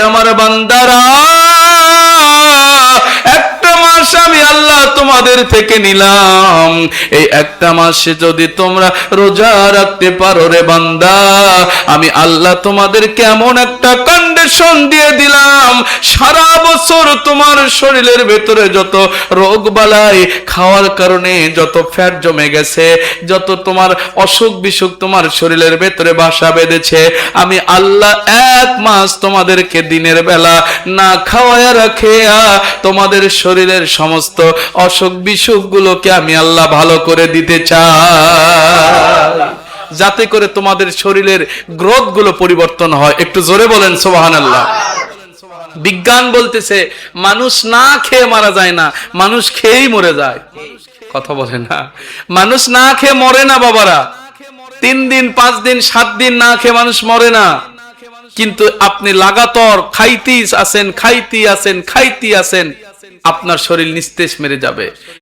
আমার বান্দারা, একটা মাস আমি আল্লাহ তোমাদের থেকে নিলাম, এই একটা মাসে যদি তোমরা রোজা রাখতে পারো রে বান্দা, আমি আল্লাহ তোমাদের কেমন একটা কন্ডিশন দিয়ে দিলাম, সারা বছর তোমার শরীরের ভেতরে যত রোগ বালাই, খাওয়ার কারণে যত ফ্যাট জমে গেছে, যত তোমার অসুখ বিসুখ তোমার শরীরের ভেতরে বাসা বেঁধেছে, আমি আল্লাহ এক মাস তোমাদেরকে দিনের বেলা না খাওয়ায়া রাখে তোমাদের শরীরের সমস্ত অসুখ বিসুখ গুলোকে আমি আল্লাহ ভালো করে দিতে চাই, যাতে করে তোমাদের শরীরের গ্রোথ গুলো পরিবর্তন হয়। একটু জোরে বলেন সুবহানাল্লাহ। বিজ্ঞান বলতেছে মানুষ না খেয়ে মারা যায় না, মানুষ খেয়েই মরে যায়। কথা বলে না, মানুষ না খেয়ে মরে না বাবারা, 3 দিন 5 দিন 7 দিন না খেয়ে মানুষ মরে না, কিন্তু আপনি লাগাতার খাইতেই আছেন, আপনার শরীর নিস্তেজ মেরে যাবে।